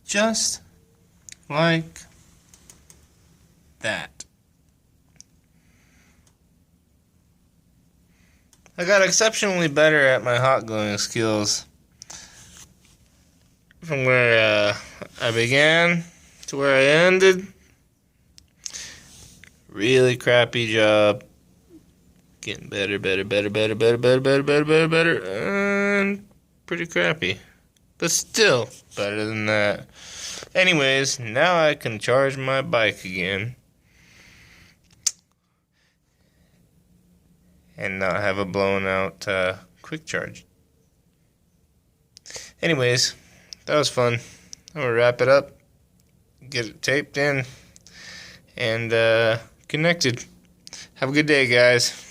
Just like that. I got exceptionally better at my hot gluing skills from where I began to where I ended. Really crappy job. Getting better, and pretty crappy. But still better than that. Anyways, now I can charge my bike again. And not have a blown out quick charge. Anyways, that was fun. I'm gonna wrap it up, get it taped in, and connected. Have a good day, guys.